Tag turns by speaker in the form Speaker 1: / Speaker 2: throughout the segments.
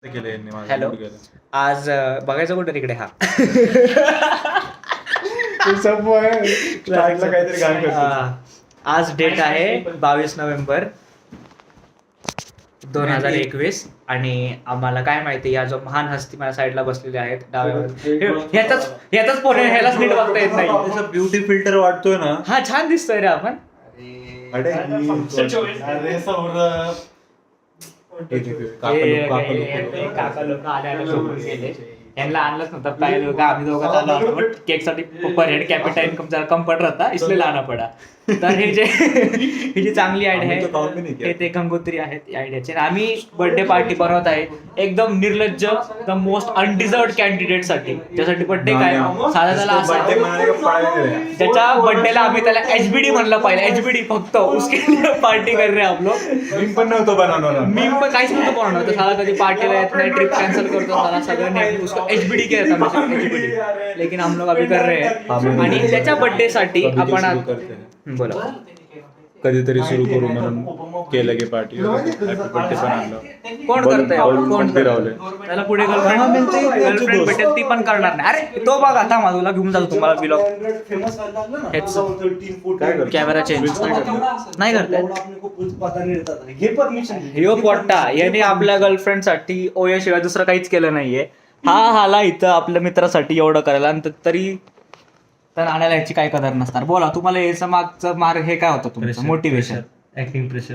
Speaker 1: Hello, आज बघायचं कुठं तिकडे हा आज डेट आहे 22 नोव्हेंबर 2021 आणि आम्हाला काय माहिती या जो महान हस्ती माझ्या साईडला बसलेले आहेत डाव्यावर याचाच पोरे ह्यालाच नीट बघता येत नाही.
Speaker 2: ब्युटी फिल्टर वाटतोय ना,
Speaker 1: हा छान दिसतोय रे आपण. काका लोक आले झोपून गेले, यांना आणलंच नव्हतं. पहले लोग आम्ही दोघं आलो होतो केक साठी पर हेड कॅपिटल इनकम जरा कम पड रहा इसलिए लाना पड़ा. तर ही जी चांगली आयडिया आहे हे ते गंगोत्री आहेत आयडियाचे. आम्ही बर्थडे पार्टी बनवत आहे एकदम निर्लज्ज, द मोस्ट अनडिझर्व्ड कॅन्डिडेट साठी. ज्यासाठी बर्थडे काय साधा त्याला असं ज्याच्या बर्थडेला आम्ही त्याला एचबीडी म्हणलं पाहिजे. एचबीडी फक्त उसके लिए पार्टी कर रहे हम लोग.
Speaker 2: मीम पण नव्हतं बनवणार,
Speaker 1: मीम पण काहीच नव्हतं बनवणार. तर साला कधी पार्टीला येत नाही, ट्रिप कॅन्सल करतो साला सगळं नाही. उसका एचबीडी कहता है एचबीडी, लेकिन हम लोग अभी कर रहे हैं. आणि त्याच्या बर्थडे साठी आपण बोला
Speaker 2: कधीतरी सुरू करू म्हणून केलं की पार्टी. बर्थडे पण आणलं.
Speaker 1: कोण करतंय? कोण फिरवले त्याला पुढे गर्लफ्रेंड भेटेल ती पण करणार नाही. अरे तो बघा, थांबा तुला घेऊन जातो तुम्हाला ब्लॉग. कॅमेरा चेंज नाही करते ह्यो पोट्टा याने आपल्या गर्लफ्रेंड साठी ओया शिवाय दुसरं काहीच केलं नाहीये. हा आला इथं आपल्या मित्रासाठी एवढं करायला, आणि तरी तर आणायला ह्याची काय कदर नसणार. बोला तुम्हाला याचं मागचं मार्ग हे काय होतं तुमचं motivation?
Speaker 3: Acting pressure,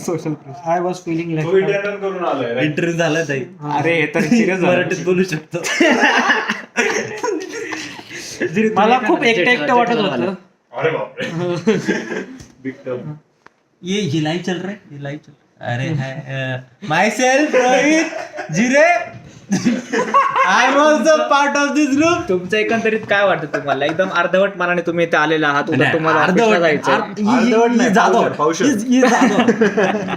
Speaker 1: social pressure. I was feeling
Speaker 2: interview झाला ताई.
Speaker 1: अरे हे तर सिरियस
Speaker 3: मराठीत बोलू शकतो.
Speaker 1: मला खूप एकटं वाटत होतं.
Speaker 2: अरे बापरे.
Speaker 3: ये लाइव चल रहा है, ये लाइव चल रहा है. अरे है माय सेल्फ रोहित जिरे, I was the part of this group.
Speaker 1: तुमचं एकंदरीत काय वाटतं तुम्हाला? एकदम अर्धवट मनाने तुम्ही इथे आलेला आहात. उद्या तुम्हाला
Speaker 3: अर्धवट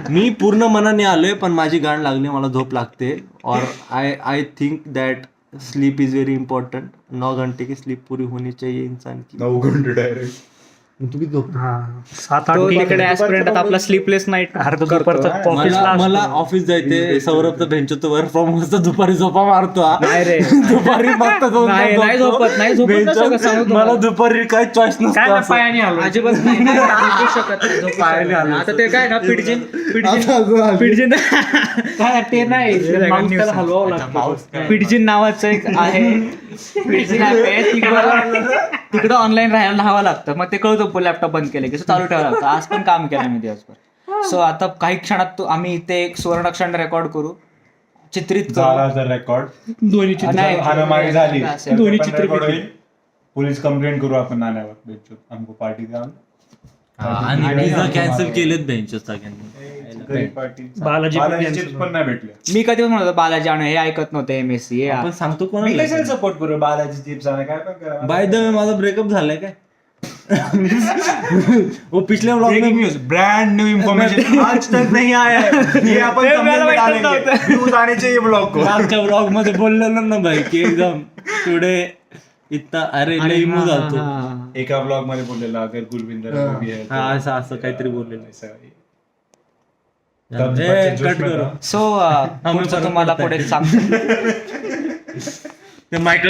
Speaker 3: मी पूर्ण मनाने आलोय, पण माझी गाण लागली, मला झोप लागते. और I think that sleep is very important. 9 घंटे की स्लीप पूरी होनी चाहिए इंसान की.
Speaker 2: 9 घंटे डायरेक्ट.
Speaker 3: तुम्ही झोप
Speaker 1: 7-8 तिकडे ऍस्पिरंट आता आपला स्लीपलेस नाईट
Speaker 3: मला ऑफिस जायचे. सौरभ तर भेंचतो वर्क फ्रॉम होम, दुपारी झोपा मारतो.
Speaker 1: नाही रे,
Speaker 3: दुपारी मस्त
Speaker 1: नाही झोपत.
Speaker 3: मला दुपारी काही चॉईस नसतं
Speaker 1: अजिबात नाही शकत. आता ते काय ना पिडजिन काय ते नाही, पिडजिन नावाचं एक आहे. पिडजिन आहे तिकडं ऑनलाईन राहावं लागतं. मग ते कळतो लॅपटॉप बंद केले की चालू ठेवावं लागतं. आज पण काम केलं मी दिवसभर. सो आता काही क्षणात आम्ही इथे एक सुवर्णक्षण रेकॉर्ड करू, चित्रित करू.
Speaker 2: रेकॉर्ड
Speaker 1: दोन्ही चित्र
Speaker 2: दोन्ही चित्र पोलीस कंप्लेंट करू आपण नाण्यावर. हमको पार्टी द्या.
Speaker 3: आणि कॅन्सल केलेत बेंचेस सगळ्यांनी.
Speaker 1: बालाजी
Speaker 2: पण नाही भेटले.
Speaker 1: मी कधी पण म्हणतो बालाजी आणू, हे ऐकत नव्हते. एमएससी
Speaker 3: आपण सांगतो
Speaker 2: मी
Speaker 3: कोणाला
Speaker 2: कशाला सपोर्ट करू बालाजी चिप्स आणि काय पण करा.
Speaker 3: बाय द वे माझा ब्रेकअप झालाय काय? वो पिछले व्लॉग में
Speaker 2: न्यूज, ब्रांड न्यू इन्फॉर्मेशन आज तक नहीं आया है. ये अपन thumbnail में डालेंगे. व्यूज आने चाहिए ब्लॉग को.
Speaker 3: आजच्या व्लॉग मध्ये बोललेलो ना भाई की एकदम टुडे इतना अरे लई मूड आलतो.
Speaker 2: एका ब्लॉग मध्ये बोललेला अगर गुलविंदर
Speaker 3: असं काहीतरी बोललेलं.
Speaker 2: कट करू.
Speaker 1: सो तुम्हाला पुढे सांगतो.
Speaker 3: ते मायक्रो